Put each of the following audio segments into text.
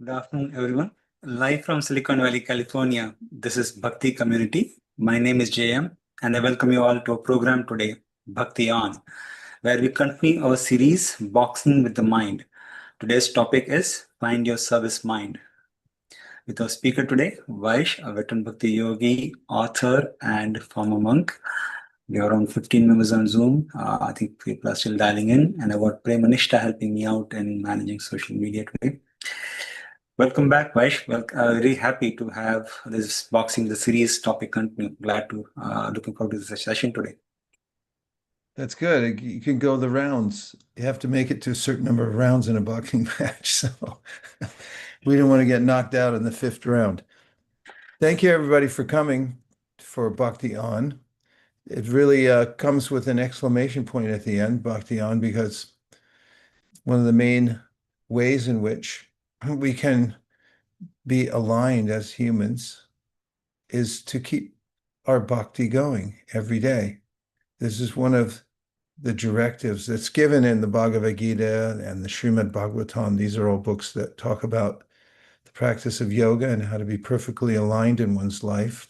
Good afternoon, everyone. Live from Silicon Valley, California, this is Bhakti Community. My name is JM, and I welcome you all to a program today, Bhakti On, where we continue our series, Boxing with the Mind. Today's topic is Find Your Service Mind. With our speaker today, Vaish, a veteran Bhakti yogi, author, and former monk. We are around 15 members on Zoom. I think people are still dialing in, and I've got Premanishta helping me out in managing social media today. Welcome back, Vaish. Very happy to have this boxing the series topic continue. Glad to looking forward to this session today. That's good. You can go the rounds. You have to make it to a certain number of rounds in a boxing match. So we don't want to get knocked out in the fifth round. Thank you, everybody, for coming for Bhakti On. It really comes with an exclamation point at the end, Bhakti On, because one of the main ways in which we can be aligned as humans is to keep our bhakti going every day. This is one of the directives that's given in the Bhagavad Gita and the Srimad Bhagavatam. These are all books that talk about the practice of yoga and how to be perfectly aligned in one's life.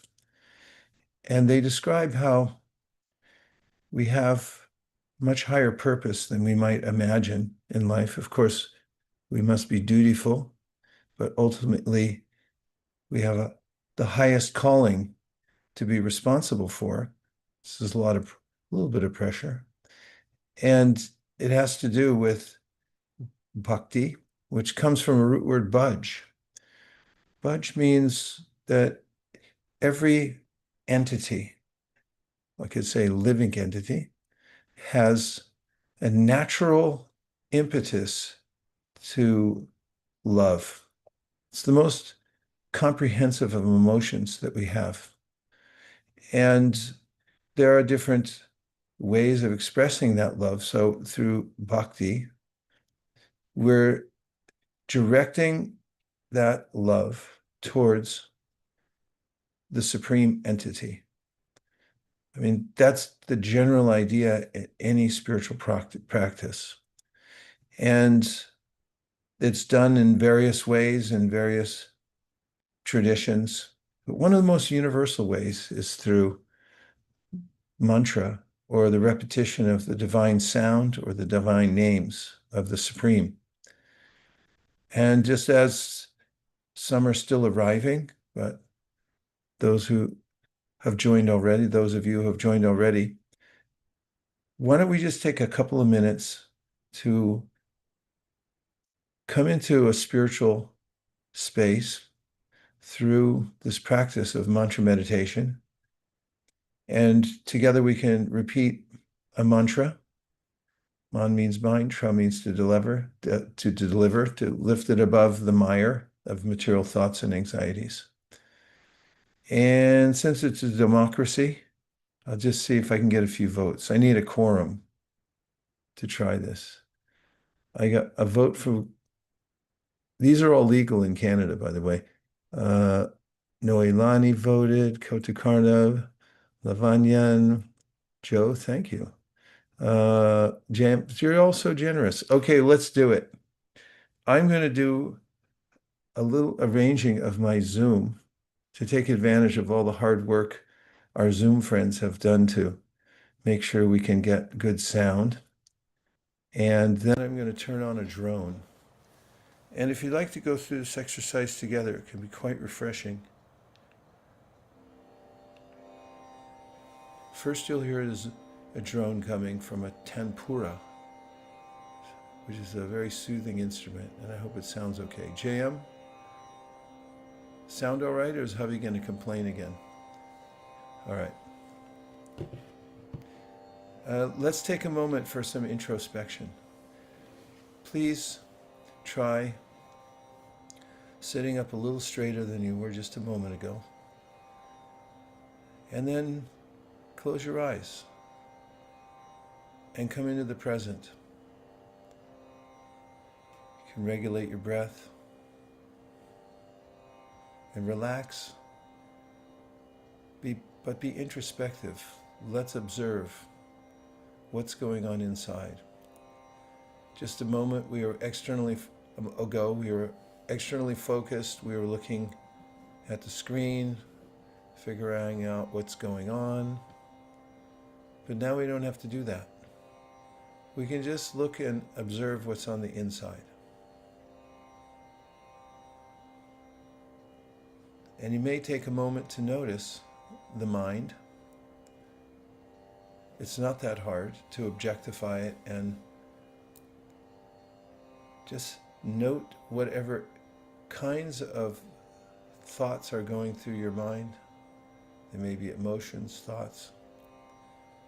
And they describe how we have much higher purpose than we might imagine in life. Of course, we must be dutiful, but ultimately we have the highest calling to be responsible for. This is a little bit of pressure. And it has to do with bhakti, which comes from a root word bhaj. Bhaj means that every entity, I could say living entity, has a natural impetus to love. It's the most comprehensive of emotions that we have. And there are different ways of expressing that love. So through bhakti, we're directing that love towards the supreme entity. I mean, that's the general idea in any spiritual practice. And it's done in various ways, in various traditions. But one of the most universal ways is through mantra, or the repetition of the divine sound or the divine names of the Supreme. And just as some are still arriving, but those who have joined already, those of you who have joined already, why don't we just take a couple of minutes to come into a spiritual space through this practice of mantra meditation. And together we can repeat a mantra. Man means mind, tra means to deliver, to lift it above the mire of material thoughts and anxieties. And since it's a democracy, I'll just see if I can get a few votes. I need a quorum to try this. I got a vote for, these are all legal in Canada, by the way. Noelani voted, Kotakarna, Lavanyan, Joe, thank you. James, you're all so generous. Okay, let's do it. I'm going to do a little arranging of my Zoom to take advantage of all the hard work our Zoom friends have done to make sure we can get good sound. And then I'm going to turn on a drone. And if you'd like to go through this exercise together, it can be quite refreshing. First, you'll hear is a drone coming from a tanpura, which is a very soothing instrument, and I hope it sounds okay. JM, sound all right, or is hubby going to complain again? All right. Let's take a moment for some introspection. Please try sitting up a little straighter than you were just a moment ago. And then close your eyes and come into the present. You can regulate your breath and relax, but be introspective. Let's observe what's going on inside. Just a moment, we were externally ago, we were externally focused. We were looking at the screen, figuring out what's going on. But now we don't have to do that. We can just look and observe what's on the inside. And you may take a moment to notice the mind. It's not that hard to objectify it and just note whatever kinds of thoughts are going through your mind. They may be emotions, thoughts.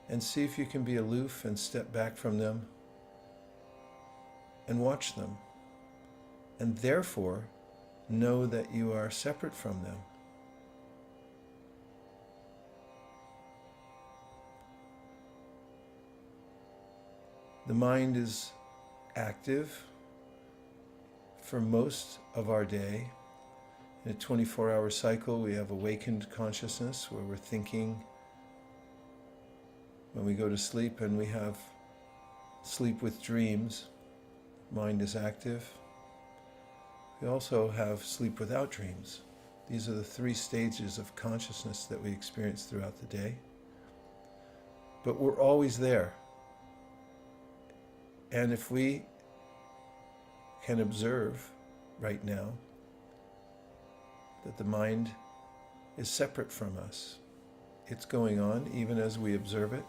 And see if you can be aloof and step back from them and watch them. And therefore, know that you are separate from them. The mind is active for most of our day. In a 24-hour cycle, we have awakened consciousness where we're thinking when we go to sleep, and we have sleep with dreams. Mind is active. We also have sleep without dreams. These are the 3 stages of consciousness that we experience throughout the day. But we're always there. And if we can observe right now that the mind is separate from us, it's going on even as we observe it,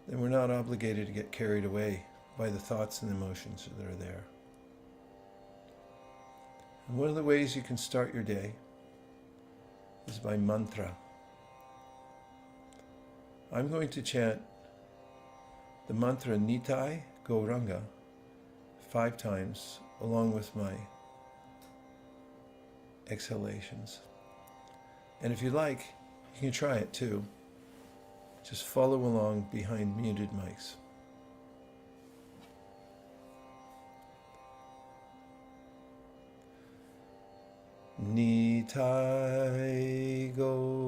then we're not obligated to get carried away by the thoughts and emotions that are there. And one of the ways you can start your day is by mantra. I'm going to chant the mantra Nitai Gauranga 5 times along with my exhalations. And if you like, you can try it too. Just follow along behind muted mics. Nitai Gauranga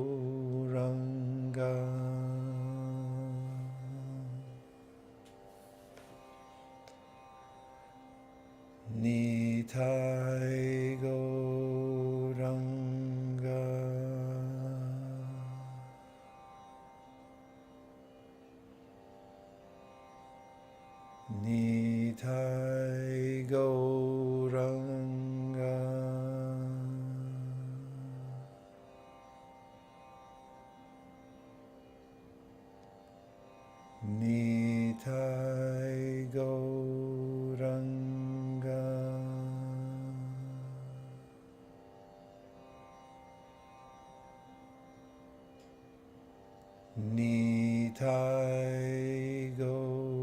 Nitai Gauranga Nitai Gauranga Nitai Gauranga Nitai Gauranga.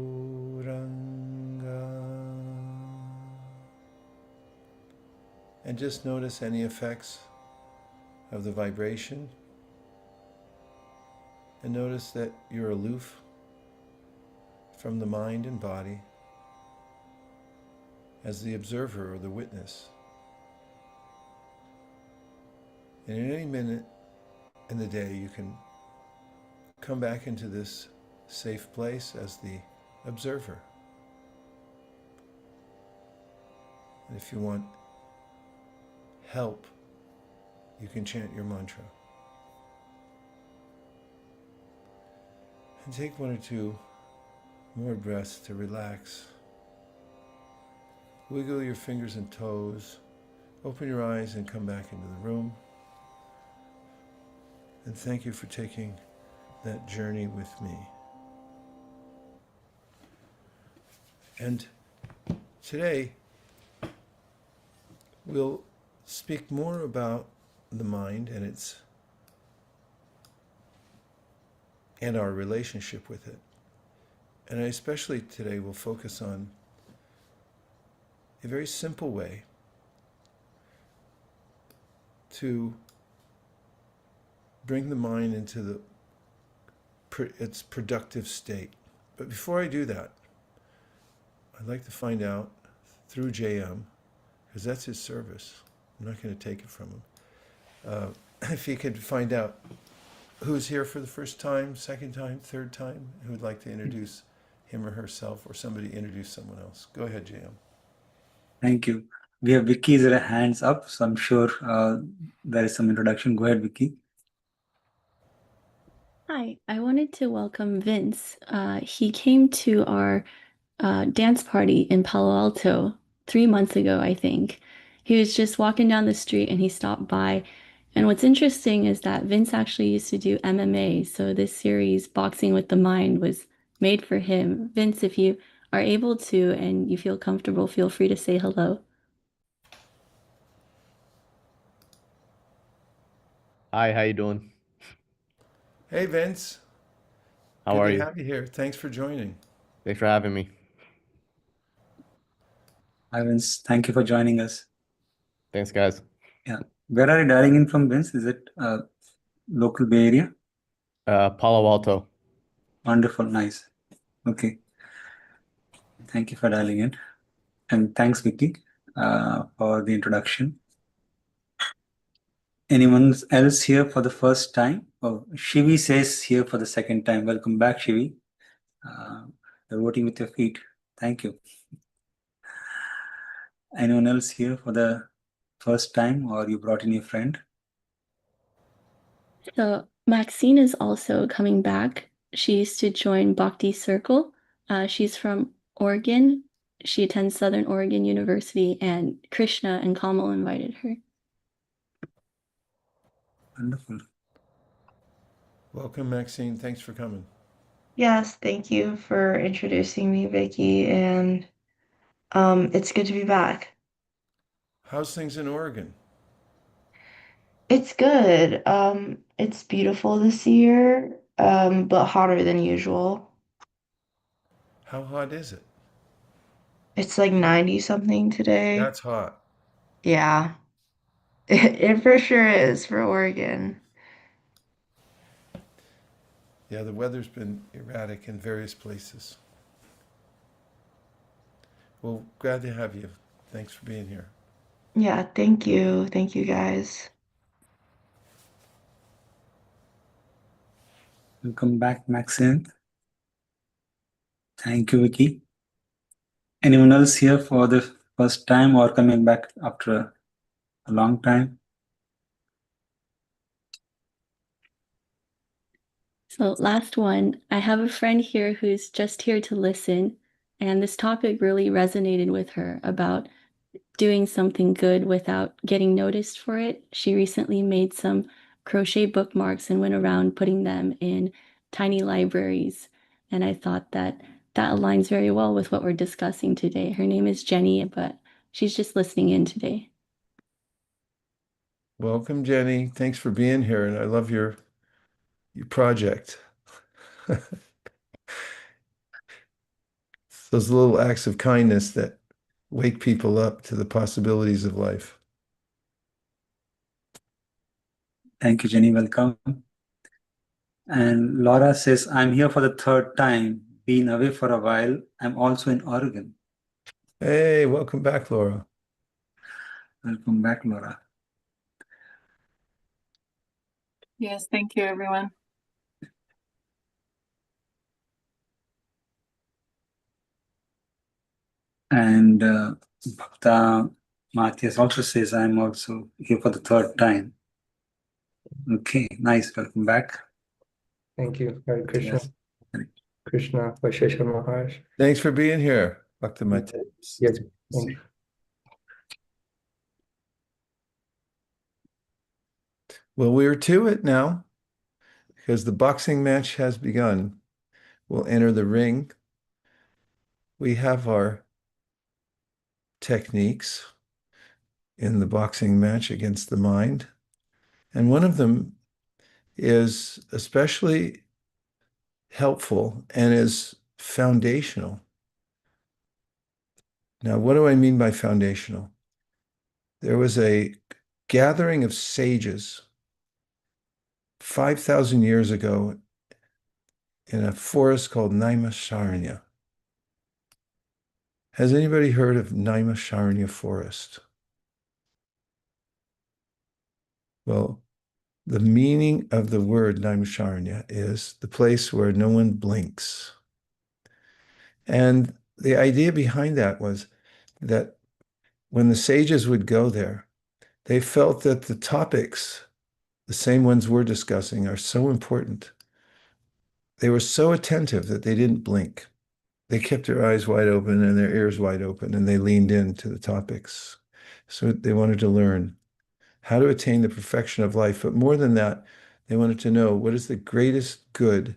And just notice any effects of the vibration. And notice that you're aloof from the mind and body as the observer or the witness. And in any minute in the day, you can come back into this safe place as the observer. And if you want help, you can chant your mantra. And take 1 or 2 more breaths to relax. Wiggle your fingers and toes. Open your eyes and come back into the room. And thank you for taking that journey with me. And today, we'll speak more about the mind and our relationship with it. And I especially today will focus on a very simple way to bring the mind into its productive state. But before I do that, I'd like to find out through JM, because that's his service. I'm not going to take it from him. If he could find out who's here for the first time, second time, third time, who would like to introduce him or herself, or somebody introduce someone else. Go ahead, JM. Thank you. We have Vicky's hands up, so I'm sure there is some introduction. Go ahead, Vicky. Hi, I wanted to welcome Vince. He came to our dance party in Palo Alto 3 months ago, I think. He was just walking down the street and he stopped by. And what's interesting is that Vince actually used to do MMA, so this series, Boxing with the Mind, was made for him. Vince, if you are able to and you feel comfortable, feel free to say hello. Hi, how you doing? Hey, Vince. How Good are to you? have you here. Thanks for joining. Thanks for having me. Hi, Vince. Thank you for joining us. Thanks, guys. Yeah. Where are you dialing in from, Vince? Is it local Bay Area? Palo Alto. Wonderful. Nice. Okay. Thank you for dialing in. And thanks, Vicky, for the introduction. Anyone else here for the first time? Oh, Shivi says here for the second time. Welcome back, Shivi. You're voting with your feet. Thank you. Anyone else here for the first time, or you brought in your friend? So Maxine is also coming back. She used to join Bhakti Circle. She's from Oregon. She attends Southern Oregon University, and Krishna and Kamal invited her. Wonderful. Welcome, Maxine. Thanks for coming. Yes, thank you for introducing me, Vicky, and it's good to be back. How's things in Oregon? It's good. It's beautiful this year, but hotter than usual. How hot is it? It's like 90 something today. That's hot. Yeah, it for sure is for Oregon. Yeah, the weather's been erratic in various places. Well, glad to have you. Thanks for being here. Yeah, thank you. Thank you guys. Welcome back, Maxine. Thank you, Vicky. Anyone else here for the first time or coming back after a long time? So, last one, I have a friend here who's just here to listen, and this topic really resonated with her about doing something good without getting noticed for it. She recently made some crochet bookmarks and went around putting them in tiny libraries. And I thought that that aligns very well with what we're discussing today. Her name is Jenny, but she's just listening in today. Welcome, Jenny. Thanks for being here, and I love your project. Those little acts of kindness that wake people up to the possibilities of life. Thank you, Jenny. Welcome. And Laura says, I'm here for the third time. Been away for a while. I'm also in Oregon. Hey, welcome back, Laura. Welcome back, Laura. Yes, thank you, everyone. And Bhakta Matthias also says, I'm also here for the third time. Okay, nice. Welcome back. Thank you. Hare Krishna. Yes. Krishna, Vaishesha Maharaj. Thanks for being here, Bhakta Matthias. Yes, thanks. Well, we're to it now because the boxing match has begun. We'll enter the ring. We have our techniques in the boxing match against the mind. And one of them is especially helpful and is foundational. Now, what do I mean by foundational? There was a gathering of sages 5,000 years ago in a forest called Naimisharanya. Has anybody heard of Naimisharanya forest? Well, the meaning of the word Naimisharanya is the place where no one blinks. And the idea behind that was that when the sages would go there, they felt that the topics, the same ones we're discussing, are so important. They were so attentive that they didn't blink. They kept their eyes wide open and their ears wide open, and they leaned into the topics. So they wanted to learn how to attain the perfection of life. But more than that, they wanted to know what is the greatest good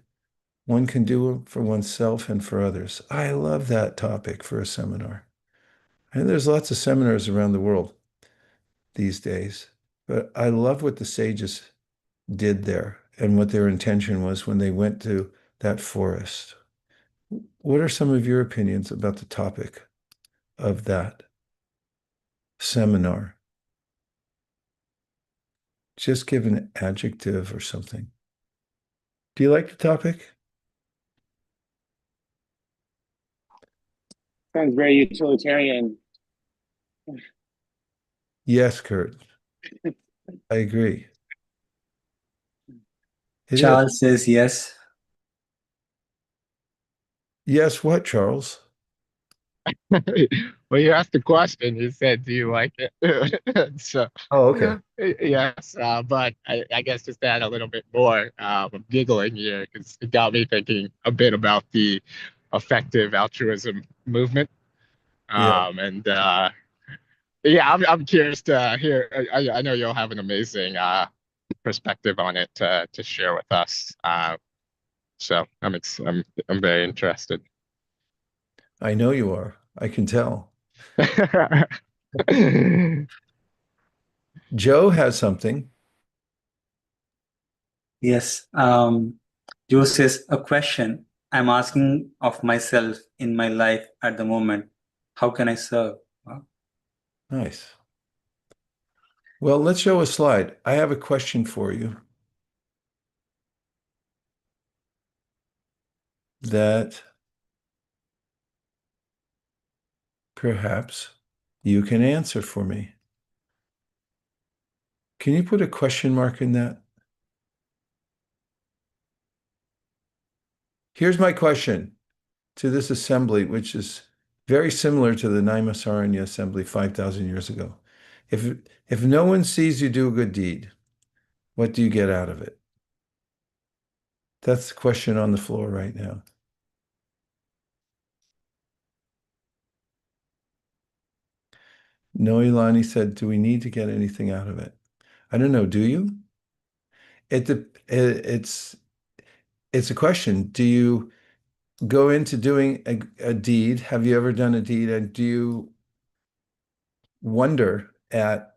one can do for oneself and for others. I love that topic for a seminar. And there's lots of seminars around the world these days, but I love what the sages did there and what their intention was when they went to that forest. What are some of your opinions about the topic of that seminar? Just give an adjective or something. Do you like the topic? Sounds very utilitarian. Yes, Kurt. I agree. It is. Charles says yes. Yes, what, Charles? Well, you asked the question. You said, "Do you like it?" So, Oh, okay. yes, but I guess just to add a little bit more, I'm giggling here because it got me thinking a bit about the effective altruism movement. Yeah. And yeah, I'm curious to hear. I know you'll have an amazing perspective on it to share with us. So I'm very interested. I know you are. I can tell. Joe has something. Yes. Joe says, a question I'm asking of myself in my life at the moment. How can I serve? Nice. Well, let's show a slide. I have a question for you that perhaps you can answer for me. Can you put a question mark in that? Here's my question to this assembly, which is very similar to the Naimasaranya assembly 5,000 years ago. If no one sees you do a good deed, what do you get out of it? That's the question on the floor right now. Noelani said, do we need to get anything out of it? I don't know. Do you? It's a question. Do you go into doing a deed? Have you ever done a deed? And do you wonder at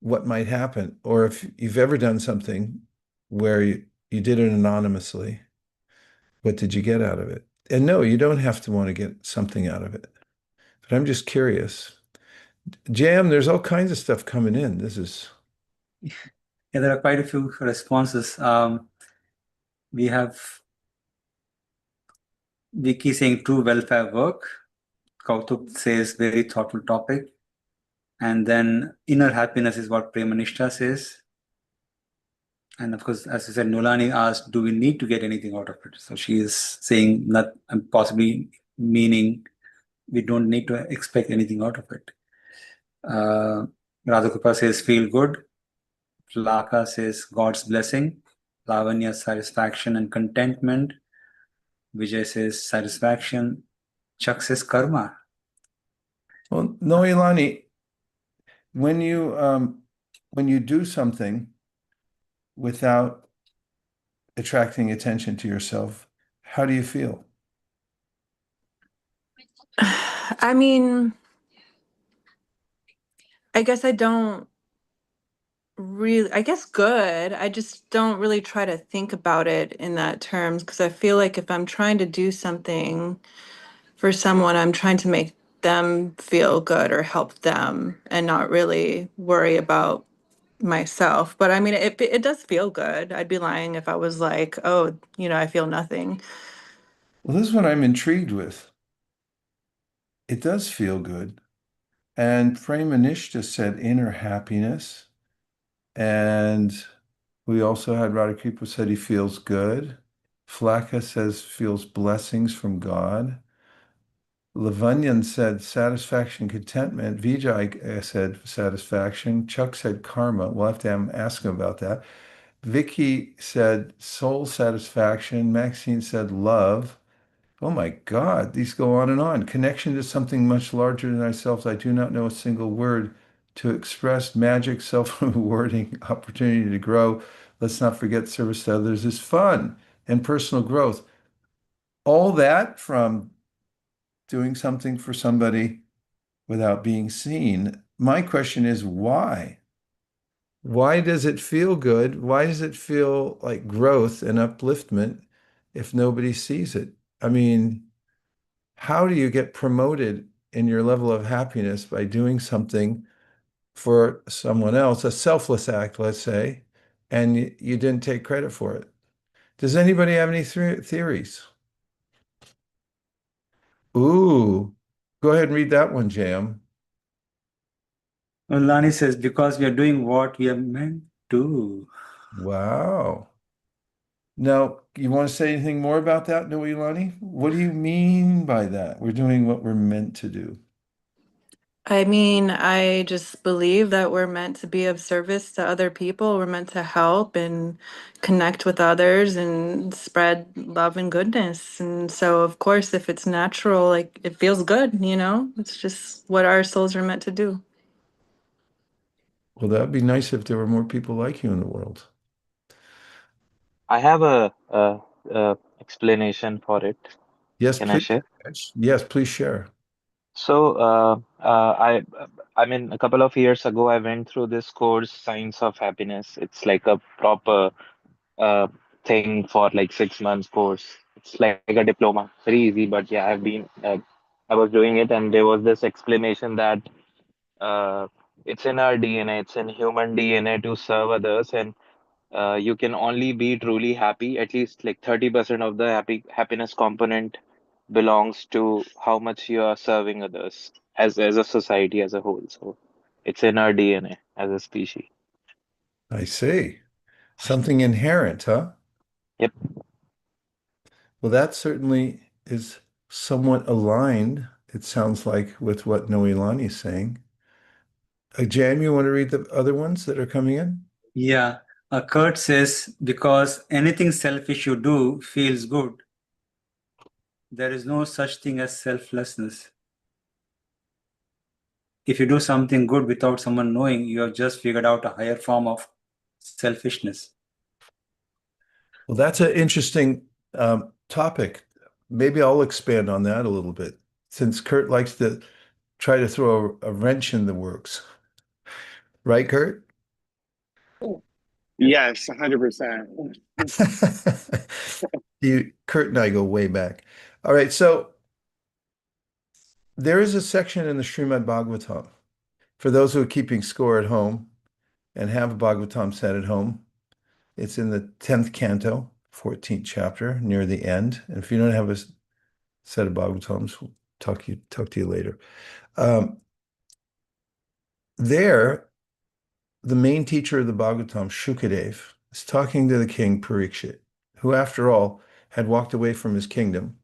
what might happen? Or if you've ever done something where you did it anonymously, what did you get out of it? And no, you don't have to want to get something out of it. But I'm just curious. Jam, there's all kinds of stuff coming in. This is... Yeah, there are quite a few responses. We have Vicky saying true welfare work. Kautuk says very thoughtful topic. And then inner happiness is what Premanishta says. And of course, as you said, Nolani asked, do we need to get anything out of it? So she is saying not possibly meaning we don't need to expect anything out of it. Radhakrupa says feel good. Laka says God's blessing. Lavanya, satisfaction and contentment. Vijay says satisfaction. Chuck says karma. Well, Noelani, when you do something without attracting attention to yourself, how do you feel? I mean, I guess I don't really, I guess good. I just don't really try to think about it in that terms because I feel like if I'm trying to do something for someone, I'm trying to make them feel good or help them and not really worry about myself. But I mean, it does feel good. I'd be lying if I was like, oh, I feel nothing. Well, this is what I'm intrigued with. It does feel good. And Premanishta said inner happiness. And we also had Radhakripa said he feels good. Flaka says feels blessings from God. Lavanyan said satisfaction, contentment. Vijay said satisfaction. Chuck said karma. We'll have to ask him about that. Vicky said soul satisfaction. Maxine said love. Oh my God, these go on and on. Connection to something much larger than ourselves. I do not know a single word to express magic, self-rewarding opportunity to grow. Let's not forget service to others is fun and personal growth. All that from doing something for somebody without being seen. My question is why? Why does it feel good? Why does it feel like growth and upliftment if nobody sees it? I mean, how do you get promoted in your level of happiness by doing something for someone else, a selfless act, let's say, and you didn't take credit for it? Does anybody have any theories? Ooh, go ahead and read that one, Jam. Lani says, because we are doing what we are meant to. Wow. Now, you want to say anything more about that, Noelani? What do you mean by that? We're doing what we're meant to do. I mean, I just believe that we're meant to be of service to other people. We're meant to help and connect with others and spread love and goodness. And so, of course, if it's natural, like it feels good, you know? It's just what our souls are meant to do. Well, that'd be nice if there were more people like you in the world. I have a explanation for it. Yes, Can I please. share? Yes, please share. So, I mean, a couple of years ago, I went through this course, Science of Happiness. It's like a proper uh, thing for like 6 months course. It's like a diploma, very easy. But yeah, I was doing it, and there was this explanation that uh, it's in our DNA, it's in human DNA to serve others, and you can only be truly happy. At least like 30% of the happiness component belongs to how much you are serving others as a society as a whole. So it's in our DNA as a species. I see. Something inherent, huh? Yep. Well, that certainly is somewhat aligned, it sounds like, with what Noelani is saying. Jam, you want to read the other ones that are coming in? Yeah. Kurt says, because anything selfish you do feels good. There is no such thing as selflessness. If you do something good without someone knowing, you have just figured out a higher form of selfishness. Well, that's an interesting topic. Maybe I'll expand on that a little bit, since Kurt likes to try to throw a wrench in the works. Right, Kurt? Yes, 100%. Kurt and I go way back. All right, so there is a section in the Srimad Bhagavatam for those who are keeping score at home and have a Bhagavatam set at home. It's in the 10th canto, 14th chapter, near the end. And if you don't have a set of Bhagavatams, we'll talk to you later. There, the main teacher of the Bhagavatam, Shukadev, is talking to the king Parikshit, who, after all, had walked away from his kingdom.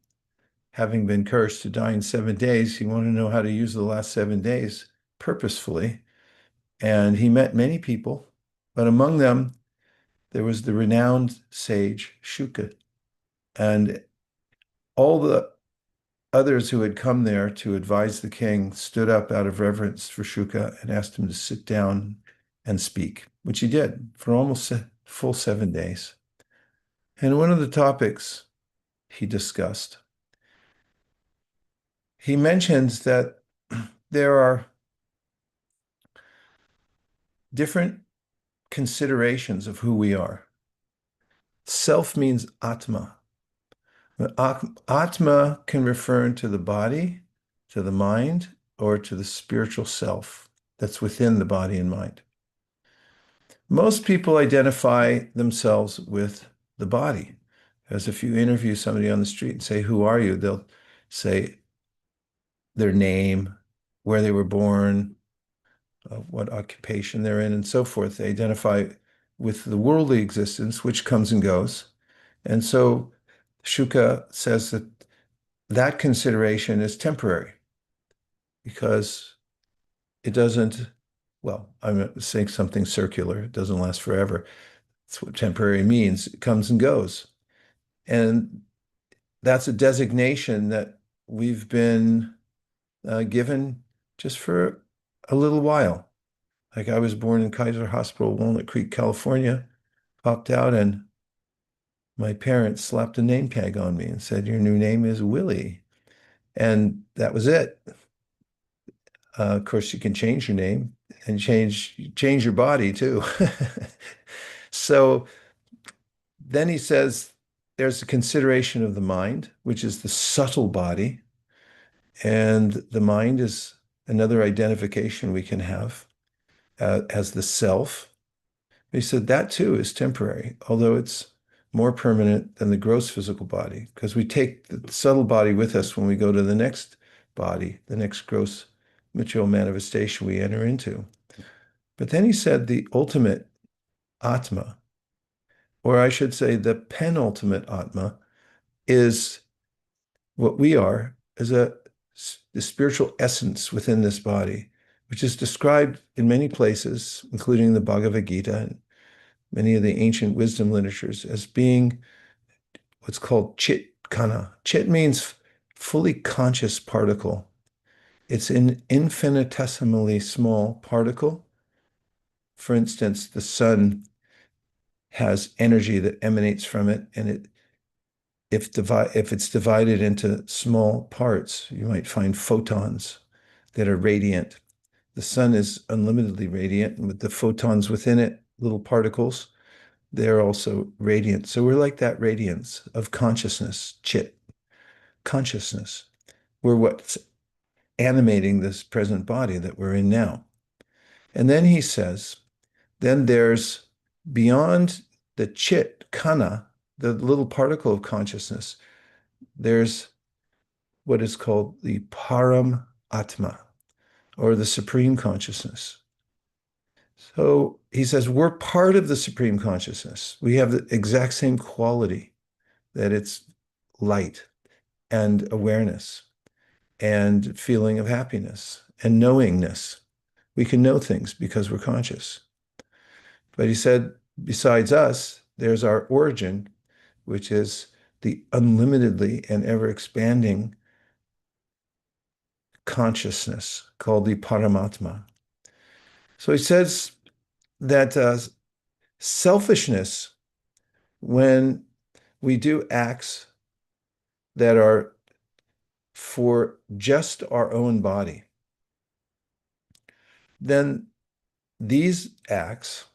Having been cursed to die in 7 days, he wanted to know how to use the last 7 days purposefully. And he met many people, but among them, there was the renowned sage Shuka. And all the others who had come there to advise the king stood up out of reverence for Shuka and asked him to sit down and speak, which he did for almost a full 7 days. And one of the topics he discussed, he mentions that there are different considerations of who we are. Self means Atma. Atma can refer to the body, to the mind, or to the spiritual self that's within the body and mind. Most people identify themselves with the body. As if you interview somebody on the street and say, "Who are you?" They'll say their name, where they were born, what occupation they're in, and so forth. They identify with the worldly existence, which comes and goes. And so Shuka says that that consideration is temporary because it doesn't, well, I'm saying something circular, it doesn't last forever. That's what temporary means. It comes and goes. And that's a designation that we've been given just for a little while. Like I was born in Kaiser Hospital, Walnut Creek, California, popped out, and my parents slapped a name tag on me and said, "Your new name is Willie." And that was it. Of course, you can change your name and change your body too. So then he says there's a consideration of the mind, which is the subtle body, and the mind is another identification we can have as the self. He said that too is temporary, although it's more permanent than the gross physical body, because we take the subtle body with us when we go to the next body, the next gross material manifestation we enter into. But then he said the ultimate Atma, or I should say the penultimate Atma, is what we are as the spiritual essence within this body, which is described in many places, including the Bhagavad Gita and many of the ancient wisdom literatures, as being what's called Chit Kana. Chit means fully conscious particle. It's an infinitesimally small particle. For instance, the sun has energy that emanates from it, and if it's divided into small parts, you might find photons that are radiant. The sun is unlimitedly radiant, and with the photons within it, little particles, they're also radiant. So we're like that radiance of consciousness, chit, consciousness. We're what's animating this present body that we're in now. And then he says, then there's beyond the chit, kana, the little particle of consciousness, there's what is called the param atma, or the supreme consciousness. So he says, we're part of the supreme consciousness. We have the exact same quality, that it's light and awareness and feeling of happiness and knowingness. We can know things because we're conscious. But he said, besides us, there's our origin, which is the unlimitedly and ever expanding consciousness called the Paramatma. So he says that selfishness, when we do acts that are for just our own body, then these acts,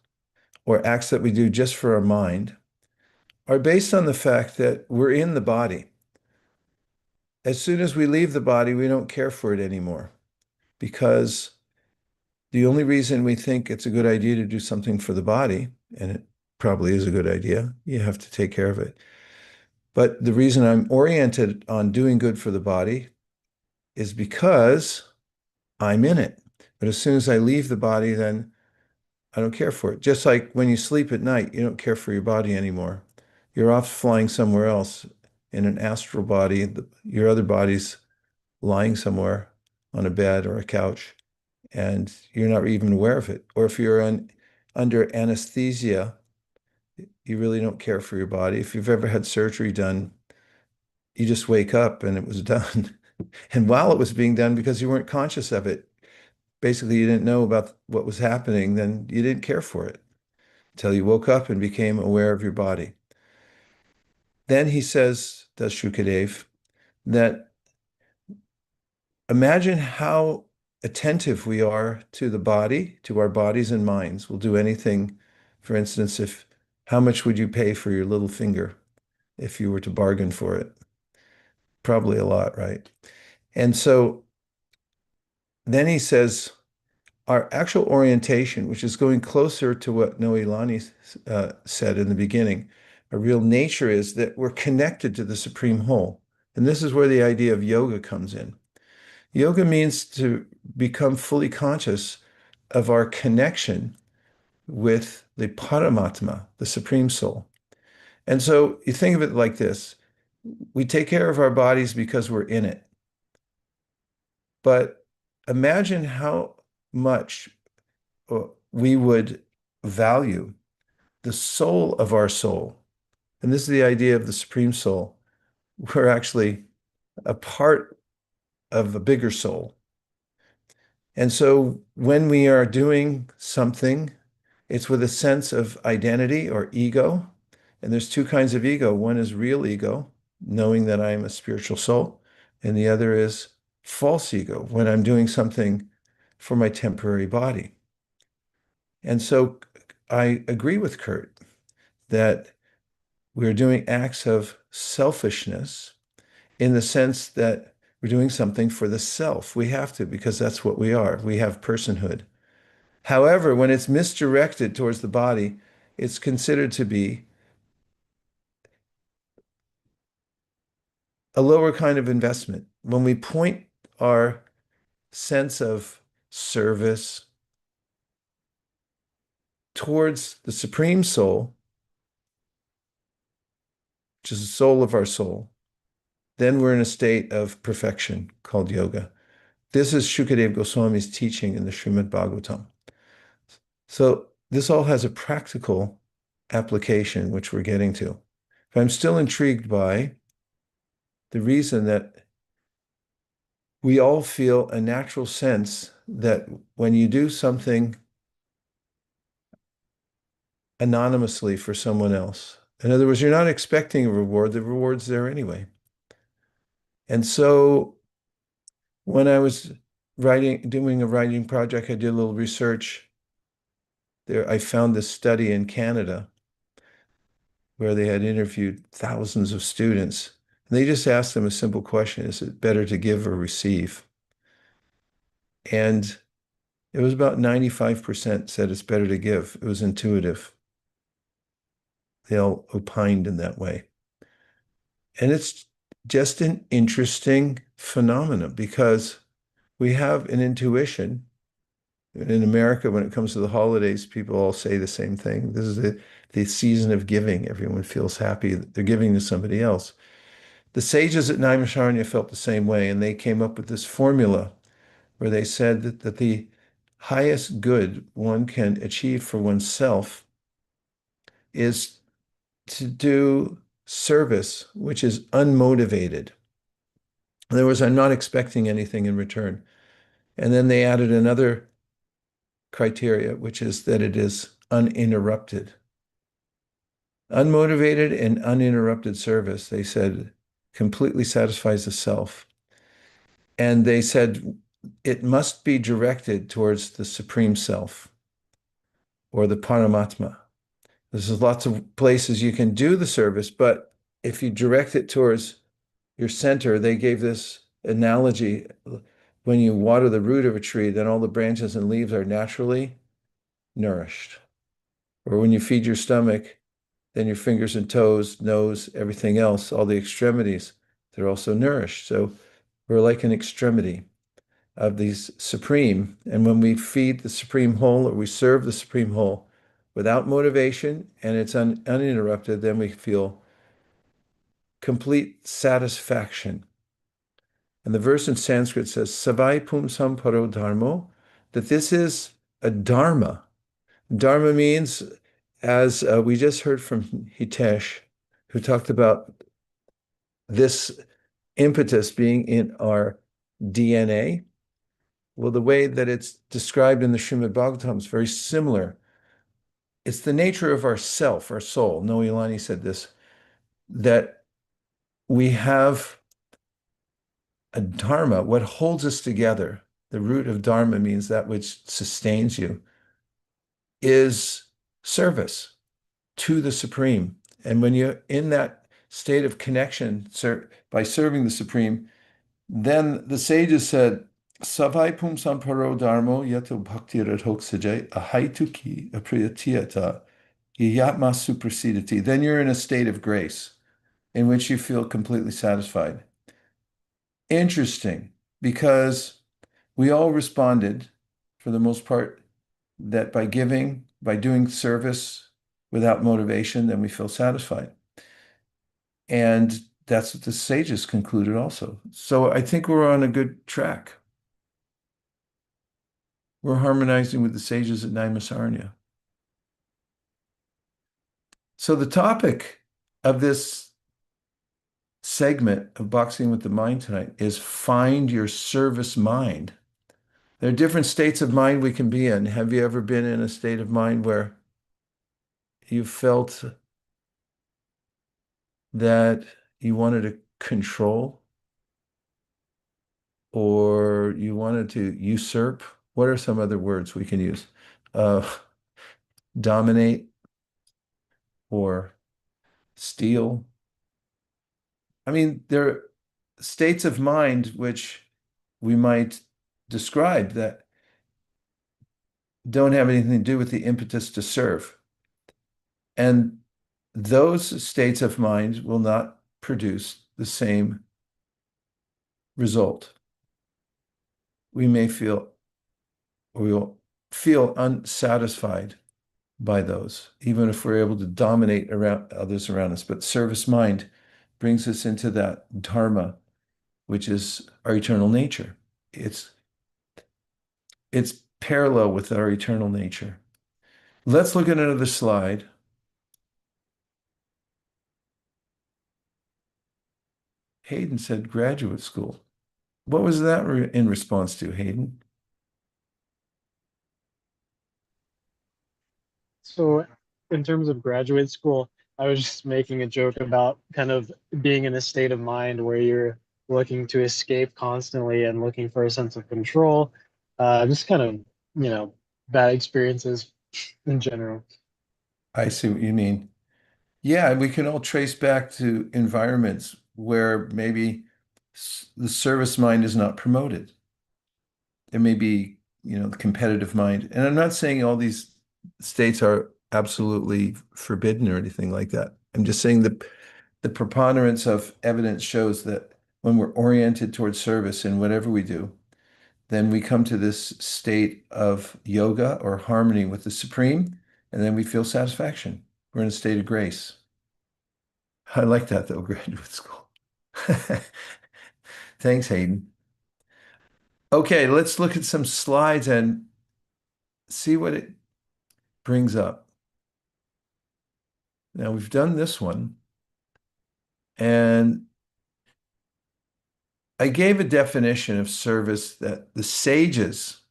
or acts that we do just for our mind, are based on the fact that we're in the body. As soon as we leave the body, we don't care for it anymore, because the only reason we think it's a good idea to do something for the body, and it probably is a good idea, you have to take care of it. But the reason I'm oriented on doing good for the body is because I'm in it. But as soon as I leave the body, then I don't care for it. Just like when you sleep at night, you don't care for your body anymore. You're off flying somewhere else in an astral body. Your other body's lying somewhere on a bed or a couch, and you're not even aware of it. Or if you're under anesthesia, you really don't care for your body. If you've ever had surgery done, you just wake up and it was done. And while it was being done, because you weren't conscious of it, basically you didn't know about what was happening, then you didn't care for it until you woke up and became aware of your body. Then he says, does Shukadev, that imagine how attentive we are to the body, to our bodies and minds. We'll do anything. For instance, how much would you pay for your little finger if you were to bargain for it? Probably a lot, right? And so then he says, our actual orientation, which is going closer to what Noelani said in the beginning, a real nature is that we're connected to the supreme whole. And this is where the idea of yoga comes in. Yoga means to become fully conscious of our connection with the Paramatma, the Supreme Soul. And so you think of it like this. we take care of our bodies because we're in it. But imagine how much we would value the soul of our soul. And this is the idea of the Supreme Soul. We're actually a part of a bigger soul. And so when we are doing something, it's with a sense of identity or ego. And there's two kinds of ego. One is real ego, knowing that I am a spiritual soul. And the other is false ego, when I'm doing something for my temporary body. And so I agree with Kurt that we're doing acts of selfishness in the sense that we're doing something for the self. We have to, because that's what we are. We have personhood. However, when it's misdirected towards the body, it's considered to be a lower kind of investment. When we point our sense of service towards the Supreme Soul, which is the soul of our soul, then we're in a state of perfection called yoga. This is Shukadev Goswami's teaching in the Srimad Bhagavatam. So this all has a practical application, which we're getting to. But I'm still intrigued by the reason that we all feel a natural sense that when you do something anonymously for someone else, in other words, you're not expecting a reward, the reward's there anyway. And so when I was doing a writing project, I did a little research there. I found this study in Canada where they had interviewed thousands of students. And they just asked them a simple question: is it better to give or receive? And it was about 95% said it's better to give. It was intuitive. They all opined in that way. And it's just an interesting phenomenon because we have an intuition. In America, when it comes to the holidays, people all say the same thing. This is the season of giving. Everyone feels happy that they're giving to somebody else. The sages at Naimisharanya felt the same way, and they came up with this formula where they said that the highest good one can achieve for oneself is to do service, which is unmotivated. In other words, I'm not expecting anything in return. And then they added another criteria, which is that it is uninterrupted. Unmotivated and uninterrupted service, they said, completely satisfies the self. And they said it must be directed towards the Supreme Self or the Paramatma. There's lots of places you can do the service, but if you direct it towards your center, they gave this analogy. When you water the root of a tree, then all the branches and leaves are naturally nourished. Or when you feed your stomach, then your fingers and toes, nose, everything else, all the extremities, they're also nourished. So we're like an extremity of these supreme. And when we feed the supreme whole or we serve the supreme whole without motivation and it's uninterrupted, then we feel complete satisfaction. And the verse in Sanskrit says, Savai Pumsam Paro Dharmo, that this is a dharma. Dharma means, as we just heard from Hitesh, who talked about this impetus being in our DNA. Well, the way that it's described in the Srimad Bhagavatam is very similar. It's the nature of our self, our soul. Noelani said this, that we have a dharma, what holds us together. The root of dharma means that which sustains you, is service to the Supreme. And when you're in that state of connection by serving the Supreme, then the sages said, Savai pum samparo dharmo yato bhakti radhoksajay ahaituki apriyatiyata yatma suprasidati. Then you're in a state of grace in which you feel completely satisfied. Interesting, because we all responded, for the most part, that by giving, by doing service without motivation, then we feel satisfied. And that's what the sages concluded also. So I think we're on a good track. We're harmonizing with the sages at Naimisaranya. So the topic of this segment of Boxing with the Mind tonight is find your service mind. There are different states of mind we can be in. Have you ever been in a state of mind where you felt that you wanted to control or you wanted to usurp? What are some other words we can use? Dominate or steal. I mean, there are states of mind which we might describe that don't have anything to do with the impetus to serve. And those states of mind will not produce the same result. We may feel, or we will feel unsatisfied by those, even if we're able to dominate around others around us. But service mind brings us into that dharma, which is our eternal nature. It's parallel with our eternal nature. Let's look at another slide. Hayden said graduate school. What was that in response to, Hayden? So, in terms of graduate school, I was just making a joke about kind of being in a state of mind where you're looking to escape constantly and looking for a sense of control. Just kind of, bad experiences in general. I see what you mean. Yeah, we can all trace back to environments where maybe the service mind is not promoted. There may be, the competitive mind. And I'm not saying all these states are absolutely forbidden or anything like that. I'm just saying that the preponderance of evidence shows that when we're oriented towards service in whatever we do, then we come to this state of yoga or harmony with the Supreme, and then we feel satisfaction. We're in a state of grace. I like that though, graduate school. Thanks, Hayden. Okay, let's look at some slides and see what it brings up. Now we've done this one, and I gave a definition of service that the sages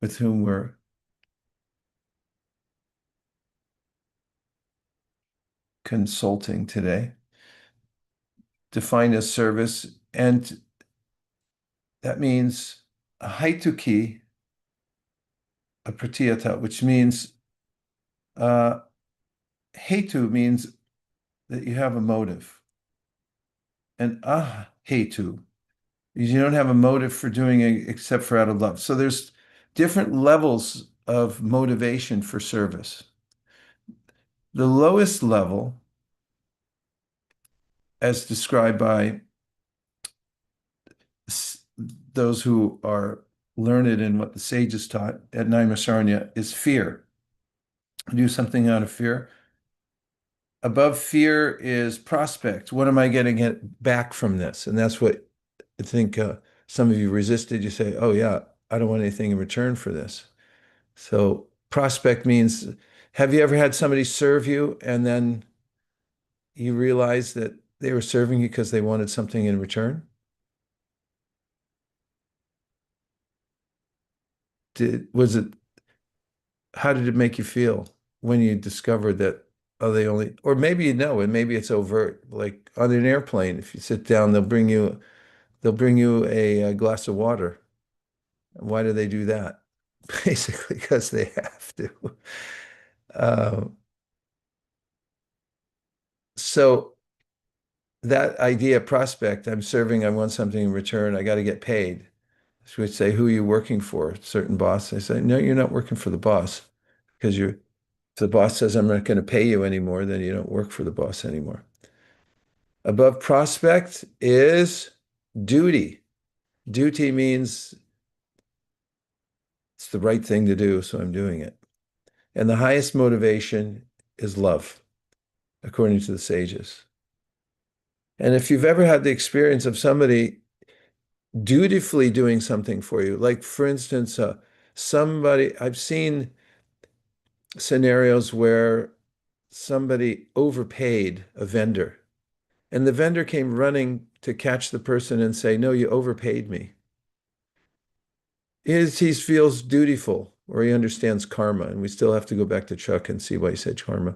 with whom we're consulting today define as service, and that means a haituki, a pratiyata, which means hetu means that you have a motive, and hetu, you don't have a motive for doing it except for out of love. So there's different levels of motivation for service. The lowest level, as described by those who are learned in what the sages taught at Naimisaranya, is fear. Do something out of fear. Above fear is prospect. What am I getting back from this? And that's what I think some of you resisted. You say, oh yeah, I don't want anything in return for this. So prospect means, have you ever had somebody serve you and then you realize that they were serving you because they wanted something in return? How did it make you feel when you discovered that, or maybe you know, and maybe it's overt, like on an airplane, if you sit down, they'll bring you a glass of water. Why do they do that? Basically because they have to. So that idea, prospect, I'm serving, I want something in return, I got to get paid. So we'd say, who are you working for? A certain boss. I say, no, you're not working for the boss, because if the boss says, I'm not going to pay you anymore, then you don't work for the boss anymore. Above prospect is duty. Duty means it's the right thing to do, so I'm doing it. And the highest motivation is love. according to the sages. And if you've ever had the experience of somebody dutifully doing something for you, like for instance, I've seen scenarios where somebody overpaid a vendor, and the vendor came running to catch the person and say, "No, you overpaid me." He feels dutiful, or he understands karma, and we still have to go back to Chuck and see why he said karma.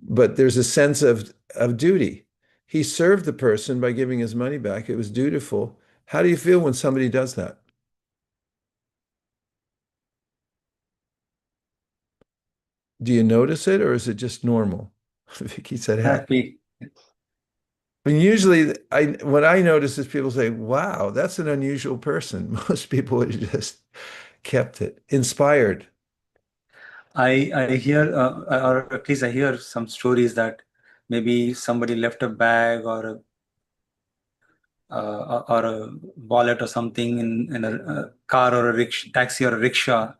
But there's a sense of duty. He served the person by giving his money back. It was dutiful. How do you feel when somebody does that? Do you notice it, or is it just normal? Vicky said happy. Happy. I mean, usually what I notice is people say, wow, that's an unusual person. Most people would have just kept it. Inspired. I hear, or at least I hear some stories that maybe somebody left a bag or a wallet or something in a car or a taxi or a rickshaw,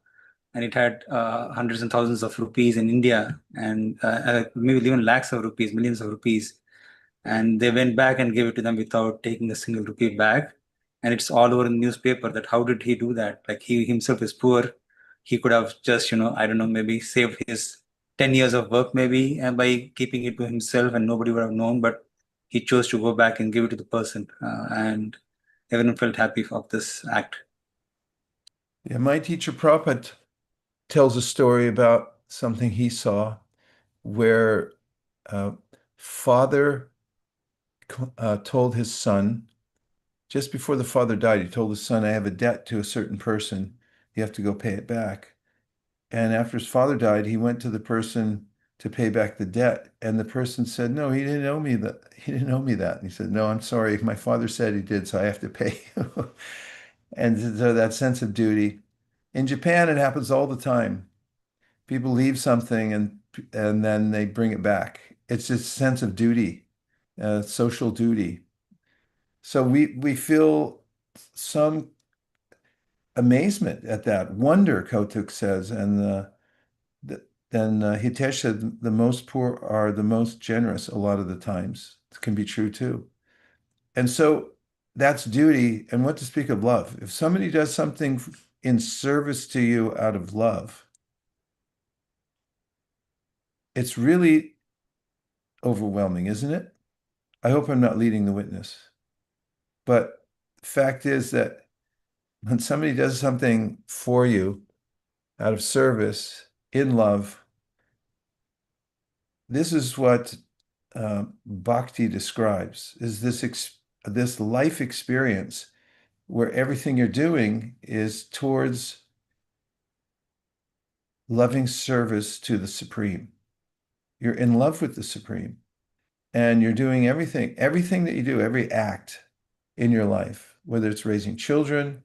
and it had hundreds and thousands of rupees in India, and maybe even lakhs of rupees, millions of rupees. And they went back and gave it to them without taking a single rupee back. And it's all over in the newspaper that how did he do that? Like he himself is poor. He could have just, I don't know, maybe saved his 10 years of work maybe and by keeping it to himself and nobody would have known, but he chose to go back and give it to the person. And everyone felt happy of this act. Yeah, my teacher Prabhupada tells a story about something he saw where father told his son, just before the father died, he told his son, I have a debt to a certain person. You have to go pay it back. And after his father died, he went to the person to pay back the debt. And the person said, no, he didn't owe me that. He didn't owe me that. And he said, no, I'm sorry. My father said he did, so I have to pay you. And so that sense of duty. In Japan, it happens all the time. People leave something and then they bring it back. It's just a sense of duty, social duty. So we feel some amazement at that, wonder, Kautuk says, and then Hitesh said the most poor are the most generous a lot of the times. It can be true too. And so that's duty. And what to speak of love? If somebody does something in service to you out of love, it's really overwhelming, isn't it? I hope I'm not leading the witness. But the fact is that when somebody does something for you out of service, in love, this is what Bhakti describes, is this life experience where everything you're doing is towards loving service to the Supreme. You're in love with the Supreme, and you're doing everything that you do, every act in your life, whether it's raising children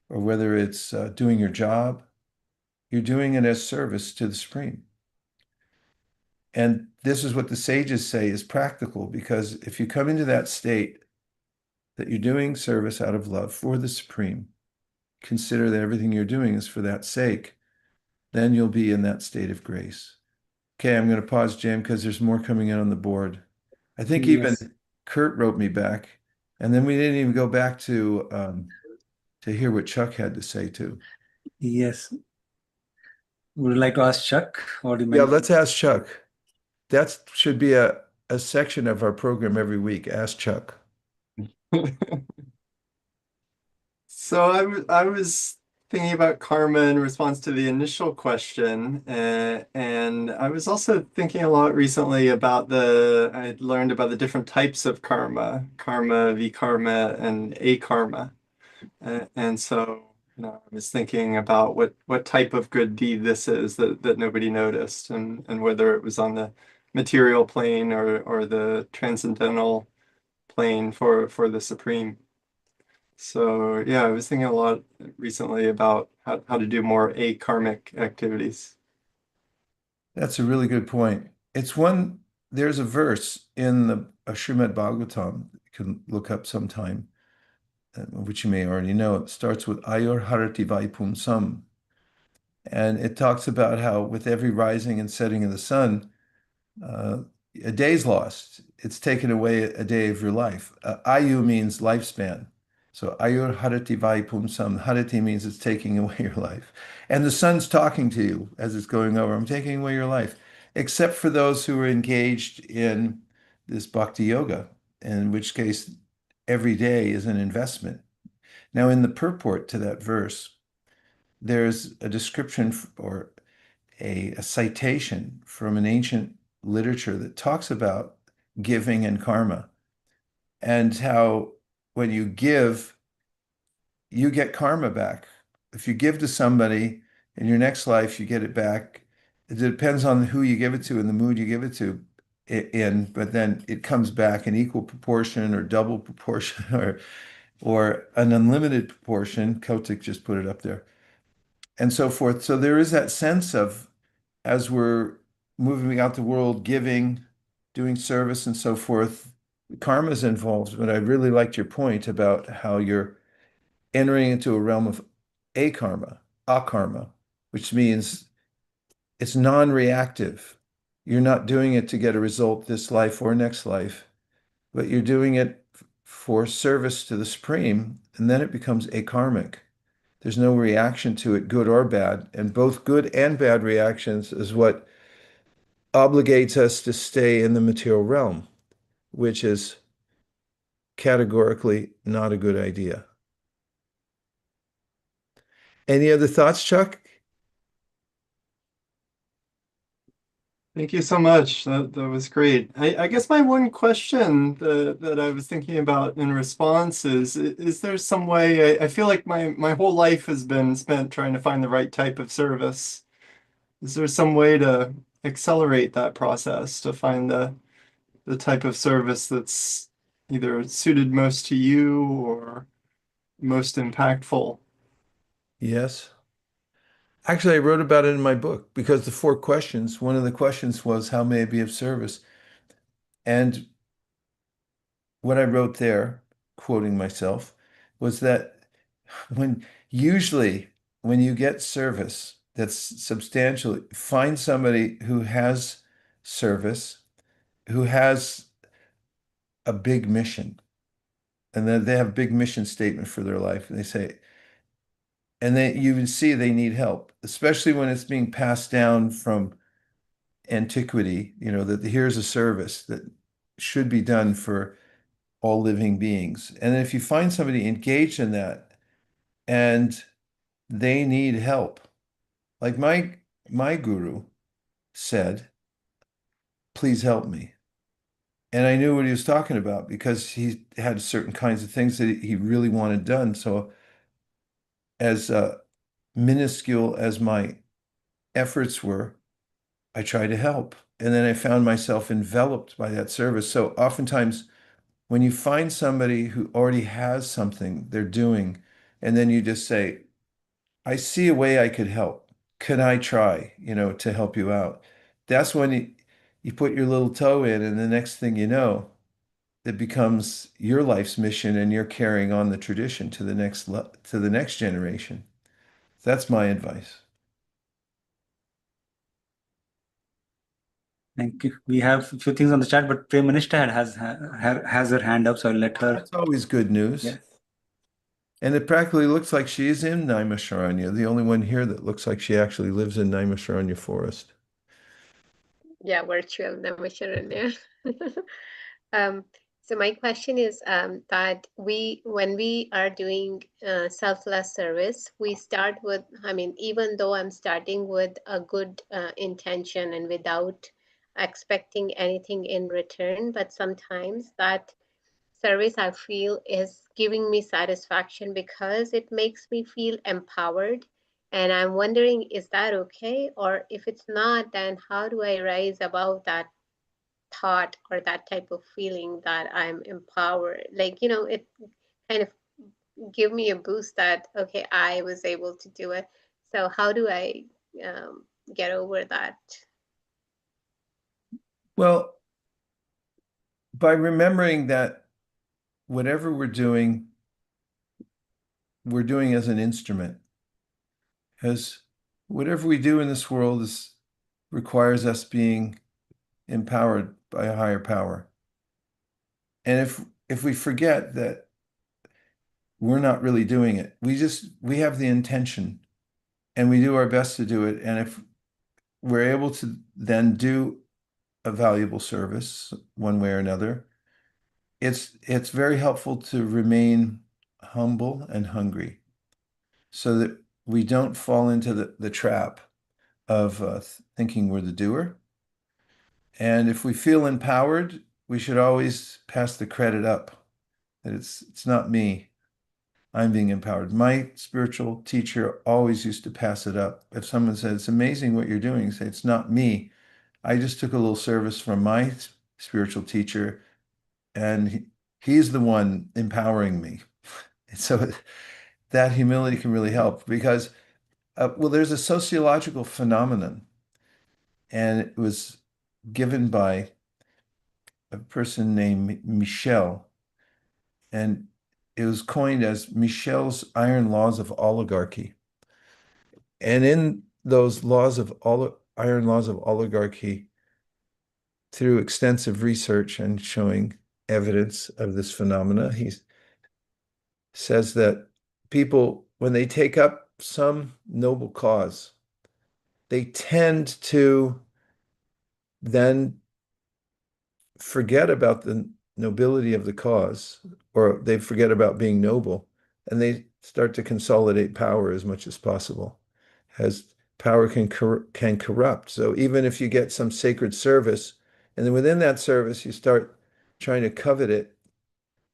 or whether it's doing your job, you're doing it as service to the Supreme. And this is what the sages say is practical, because if you come into that state that you're doing service out of love for the Supreme, consider that everything you're doing is for that sake, then you'll be in that state of grace. Okay, I'm going to pause, Jam, because there's more coming in on the board. I think even Kurt wrote me back, and then we didn't even go back to hear what Chuck had to say too. Yes. Would you like to ask Chuck? What do you Yeah, mean? let's ask Chuck. That should be a section of our program every week. Ask Chuck. So I was thinking about karma in response to the initial question, and I was also thinking a lot recently about I learned about the different types of karma, karma, vikarma, and akarma. And so, I was thinking about what type of good deed this is that nobody noticed, and whether it was on the material plane or the transcendental plane for the Supreme. So yeah, I was thinking a lot recently about how to do more akarmic activities. That's a really good point. There's a verse in the Srimad Bhagavatam, you can look up sometime, which you may already know. It starts with Ayor Harati Vaipumsam. And it talks about how with every rising and setting of the sun, a day's lost. It's taken away a day of your life. Ayu means lifespan. So ayur harati vai pumsam. Harati means it's taking away your life. And the sun's talking to you as it's going over. I'm taking away your life. Except for those who are engaged in this bhakti yoga, in which case every day is an investment. Now, in the purport to that verse, there's a description or a citation from an ancient literature that talks about giving and karma and how when you give, you get karma back. If you give to somebody in your next life, you get it back. It depends on who you give it to and the mood you give it to in, but then it comes back in equal proportion or double proportion or an unlimited proportion. Kotick just put it up there and so forth. So there is that sense of as we're moving out the world, giving, doing service, and so forth, karma is involved. But I really liked your point about how you're entering into a realm of akarma, which means it's non-reactive. You're not doing it to get a result this life or next life, but you're doing it for service to the Supreme, and then it becomes akarmic. There's no reaction to it, good or bad, and both good and bad reactions is what obligates us to stay in the material realm, which is categorically not a good idea. Any other thoughts, Chuck? Thank you so much. That was great. I guess my one question that I was thinking about in response is there some way, I feel like my whole life has been spent trying to find the right type of service. Is there some way to accelerate that process to find the type of service that's either suited most to you or most impactful? Yes. Actually, I wrote about it in my book because the 4 questions, one of the questions was, how may I be of service? And what I wrote there, quoting myself, was that usually when you get service that's substantial, find somebody who has service, who has a big mission, and then they have a big mission statement for their life. And they say, and then you can see they need help, especially when it's being passed down from antiquity, that here's a service that should be done for all living beings. And if you find somebody engaged in that and they need help, like my guru said, please help me. And I knew what he was talking about because he had certain kinds of things that he really wanted done. So as minuscule as my efforts were, I tried to help. And then I found myself enveloped by that service. So oftentimes when you find somebody who already has something they're doing, and then you just say, I see a way I could help. Can I try, to help you out? That's when you put your little toe in, and the next thing you know, it becomes your life's mission, and you're carrying on the tradition to the next generation. That's my advice. Thank you. We have a few things on the chat, but Prime Minister has her hand up, so I'll let her. That's always good news. Yes. And it practically looks like she is in Naimisharanya, the only one here that looks like she actually lives in Naimisharanya forest. Yeah, virtual Namaskar. So my question is that when we are doing selfless service, we start with, even though I'm starting with a good intention and without expecting anything in return, but sometimes that service I feel is giving me satisfaction because it makes me feel empowered. And I'm wondering, is that okay? Or if it's not, then how do I rise above that thought or that type of feeling that I'm empowered? It kind of give me a boost that, okay, I was able to do it. So how do I get over that? Well, by remembering that whatever we're doing as an instrument. Because whatever we do in this world requires us being empowered by a higher power. And if we forget that we're not really doing it, we have the intention and we do our best to do it. And if we're able to then do a valuable service one way or another, it's very helpful to remain humble and hungry so that we don't fall into the trap of thinking we're the doer. And if we feel empowered, we should always pass the credit up, that it's not me. I'm being empowered. My spiritual teacher always used to pass it up. If someone said, it's amazing what you're doing, say, it's not me. I just took a little service from my spiritual teacher, and he's the one empowering me. And so that humility can really help because, well, there's a sociological phenomenon, and it was given by a person named Michel, and it was coined as Michel's iron laws of oligarchy. And in those iron laws of oligarchy, through extensive research and showing evidence of this phenomena, he says that people, when they take up some noble cause, they tend to then forget about the nobility of the cause, or they forget about being noble, and they start to consolidate power as much as possible, as power can corrupt. So even if you get some sacred service, and then within that service you start trying to covet it,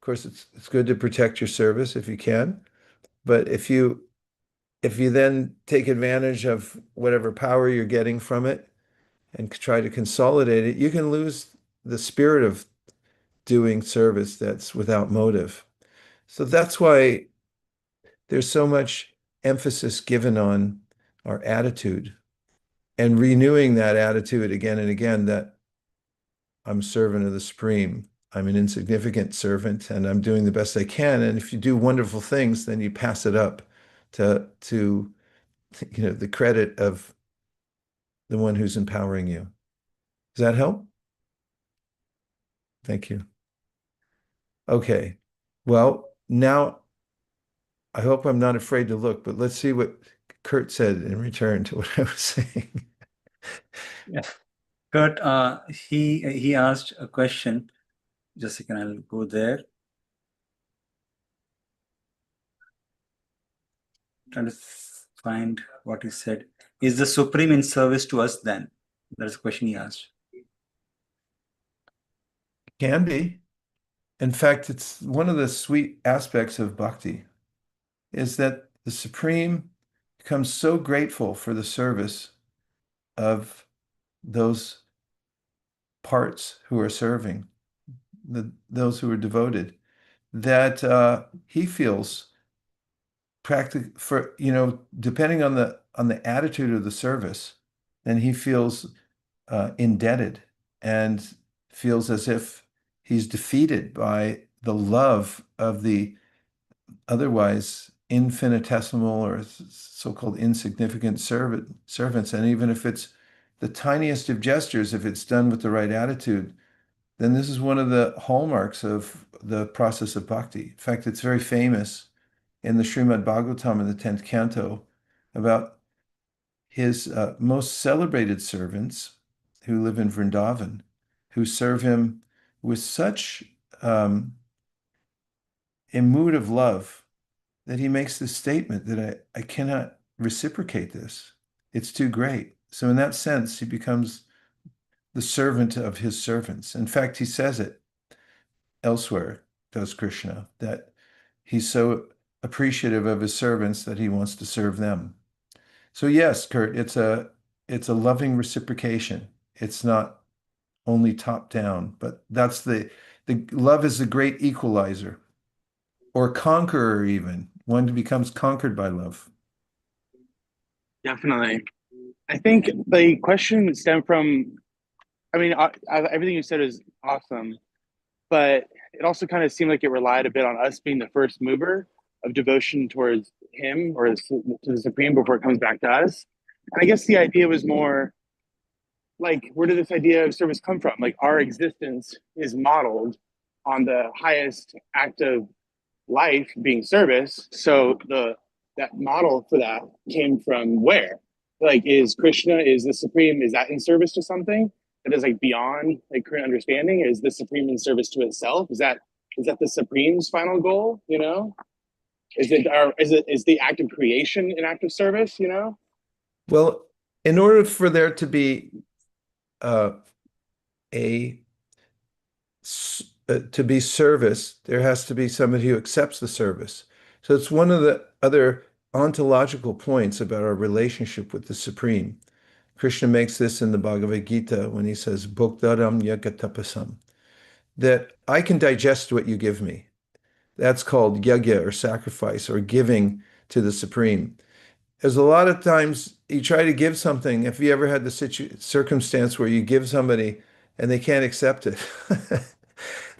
of course it's good to protect your service if you can, but if you then take advantage of whatever power you're getting from it and try to consolidate it, you can lose the spirit of doing service that's without motive. So that's why there's so much emphasis given on our attitude and renewing that attitude again and again, that I'm a servant of the Supreme. I'm an insignificant servant and I'm doing the best I can. And if you do wonderful things, then you pass it up to the credit of the one who's empowering you. Does that help? Thank you. Okay. Well, now I hope I'm not afraid to look, but let's see what Kurt said in return to what I was saying. Yeah. Kurt, he asked a question. Just a second, I'll go there. Trying to find what he said. Is the Supreme in service to us then? That's a question he asked. Can be. In fact, it's one of the sweet aspects of bhakti is that the Supreme becomes so grateful for the service of those parts who are serving, those who are devoted, that he feels depending on the attitude of the service, then he feels indebted and feels as if he's defeated by the love of the otherwise infinitesimal or so-called insignificant servants. And even if it's the tiniest of gestures, if it's done with the right attitude, then this is one of the hallmarks of the process of bhakti. In fact, it's very famous in the Srimad Bhagavatam in the 10th canto about his most celebrated servants who live in Vrindavan, who serve him with such a mood of love that he makes this statement that I cannot reciprocate this. It's too great. So in that sense, he becomes the servant of his servants. In fact, he says it elsewhere, does Krishna, that he's so appreciative of his servants that he wants to serve them. So yes, Kurt, it's a loving reciprocation. It's not only top down, but that's the love is the great equalizer or conqueror even. One becomes conquered by love. Definitely. I think the question stemmed from, I mean, everything you said is awesome, but it also kind of seemed like it relied a bit on us being the first mover of devotion towards him or to the Supreme before it comes back to us. And I guess the idea was more, like, where did this idea of service come from? Like, our existence is modeled on the highest act of life being service. So that model for that came from where? Like, is Krishna, is the supreme, is that in service to something that is like beyond like current understanding? Is the supreme in service to itself? Is that the supreme's final goal? You know, is the act of creation an act of service? You know. Well, in order for there to be uh, a to be service, there has to be somebody who accepts the service. So it's one of the other ontological points about our relationship with the Supreme. Krishna makes this in the Bhagavad Gita when he says, Bhoktaram yagatapasam, that I can digest what you give me. That's called yagya or sacrifice or giving to the Supreme. There's a lot of times you try to give something. If you ever had the circumstance where you give somebody and they can't accept it,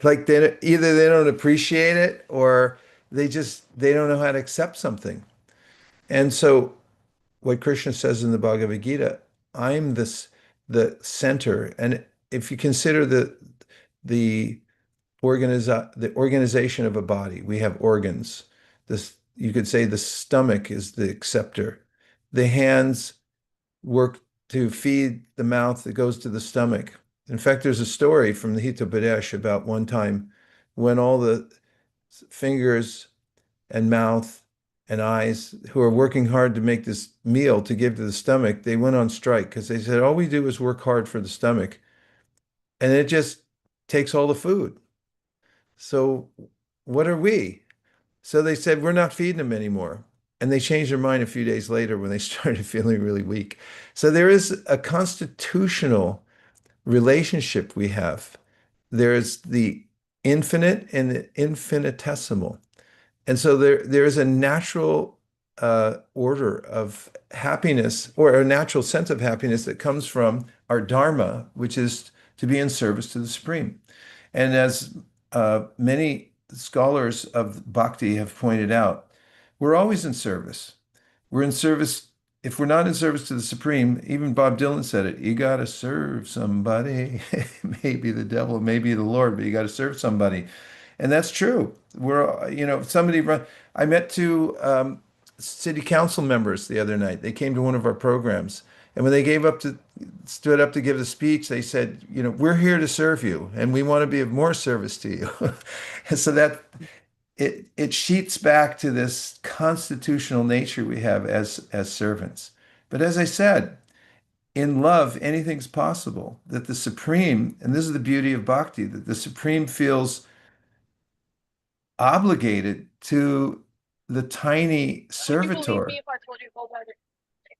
like either they don't appreciate it or they don't know how to accept something. And so what Krishna says in the Bhagavad Gita, I'm the center. And if you consider the the organization of a body, we have organs. This you could say the stomach is the acceptor. The hands work to feed the mouth that goes to the stomach. In fact, there's a story from the Hitopadesh about one time when all the fingers and mouth and eyes who are working hard to make this meal to give to the stomach, they went on strike because they said, all we do is work hard for the stomach. And it just takes all the food. So what are we? So they said, we're not feeding them anymore. And they changed their mind a few days later when they started feeling really weak. So there is a constitutional relationship we have. There's the infinite and the infinitesimal. And so there is a natural order of happiness or a natural sense of happiness that comes from our dharma, which is to be in service to the Supreme. And as many scholars of bhakti have pointed out, we're always in service. We're in service. If we're not in service to the Supreme, even Bob Dylan said it, you got to serve somebody. Maybe the devil, maybe the Lord, but you got to serve somebody. And that's true. I met two city council members the other night. They came to one of our programs. And when they stood up to give the speech, they said, we're here to serve you and we want to be of more service to you. And so that it sheets back to this constitutional nature we have as servants. But as I said, in love, anything's possible. That the Supreme, and this is the beauty of bhakti, that the Supreme feels obligated to the tiny servitor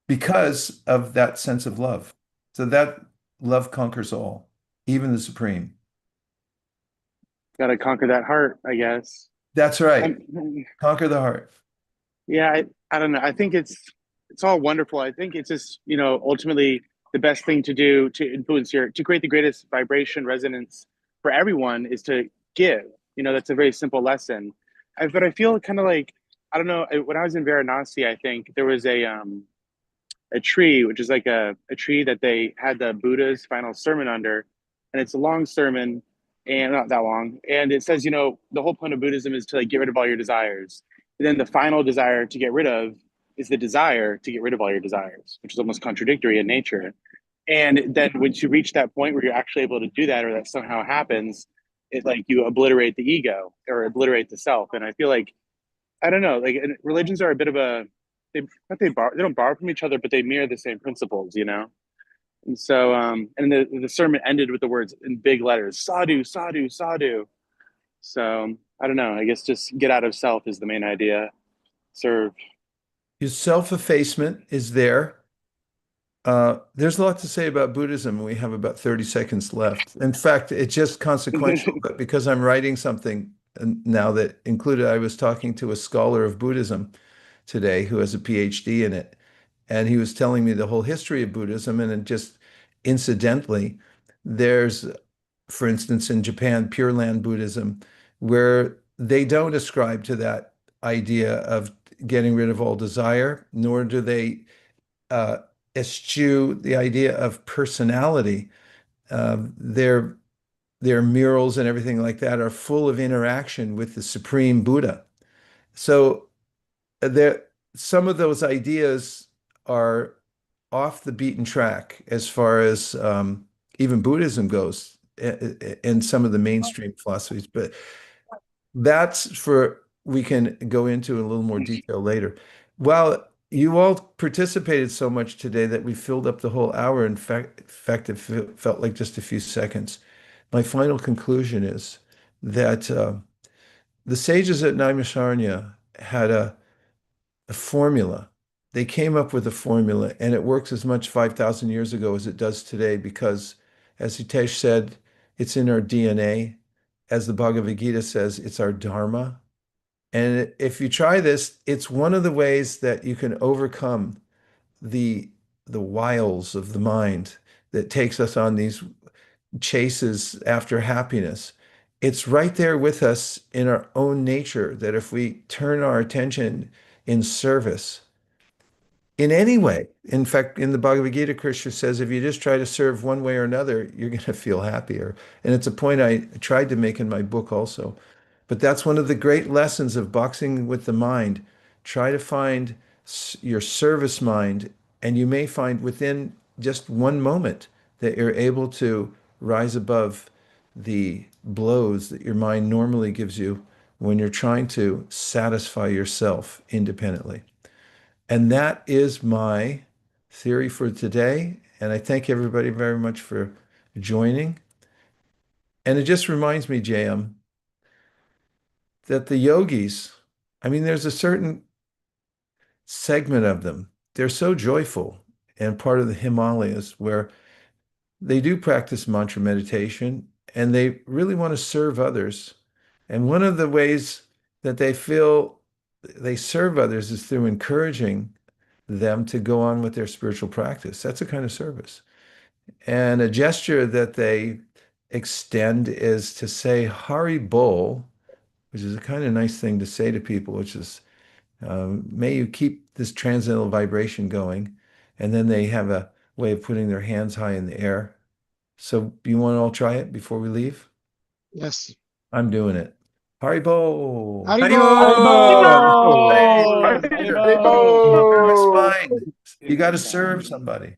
because of that sense of love. So that love conquers all, even the Supreme. Got to conquer that heart, I guess. That's right. Conquer the heart. Yeah, I don't know. I think it's all wonderful. I think it's just, ultimately the best thing to do to create the greatest vibration resonance for everyone is to give. That's a very simple lesson. But I feel kind of like, I don't know, when I was in Varanasi, I think there was a tree, which is like a tree that they had the Buddha's final sermon under. And it's a long sermon and not that long. And it says, the whole point of Buddhism is to like get rid of all your desires. And then the final desire to get rid of is the desire to get rid of all your desires, which is almost contradictory in nature. And then once you reach that point where you're actually able to do that, or that somehow happens, it like you obliterate the ego or obliterate the self. And I feel like, I don't know, like religions are a bit of they don't borrow from each other, but they mirror the same principles, And so, and the sermon ended with the words in big letters, sadhu, sadhu, sadhu. So I don't know, I guess just get out of self is the main idea. Serve. Your self-effacement is there. There's a lot to say about Buddhism. We have about 30 seconds left. In fact, it's just consequential, but because I'm writing something now that included, I was talking to a scholar of Buddhism today who has a PhD in it. And he was telling me the whole history of Buddhism. And it just incidentally, there's, for instance, in Japan, Pure Land Buddhism, where they don't ascribe to that idea of getting rid of all desire, nor do they eschew the idea of personality. Their murals and everything like that are full of interaction with the Supreme Buddha. So there, some of those ideas are off the beaten track as far as even Buddhism goes, and some of the mainstream philosophies. But that's for we can go into in a little more detail later. Well, you all participated so much today that we filled up the whole hour. In fact, it felt like just a few seconds. My final conclusion is that the sages at Naimisharanya had a formula. They came up with a formula, and it works as much 5,000 years ago as it does today because, as Hitesh said, it's in our DNA. As the Bhagavad Gita says, it's our dharma. And if you try this, it's one of the ways that you can overcome the wiles of the mind that takes us on these chases after happiness. It's right there with us in our own nature that if we turn our attention in service in any way, in fact, in the Bhagavad Gita, Krishna says, if you just try to serve one way or another, you're going to feel happier. And it's a point I tried to make in my book also. But that's one of the great lessons of boxing with the mind. Try to find your service mind, and you may find within just one moment that you're able to rise above the blows that your mind normally gives you when you're trying to satisfy yourself independently. And that is my theory for today. And I thank everybody very much for joining. And it just reminds me, JM, that the yogis, I mean, there's a certain segment of them, they're so joyful and part of the Himalayas where they do practice mantra meditation and they really want to serve others. And one of the ways that they feel they serve others is through encouraging them to go on with their spiritual practice. That's a kind of service. And a gesture that they extend is to say Hari Bol, which is a kind of nice thing to say to people, which is, may you keep this transcendental vibration going. And then they have a way of putting their hands high in the air. So you want to all try it before we leave? Yes. I'm doing it. Hari Bol. Haribo! Hey, Haribo! Spine. You got to serve somebody.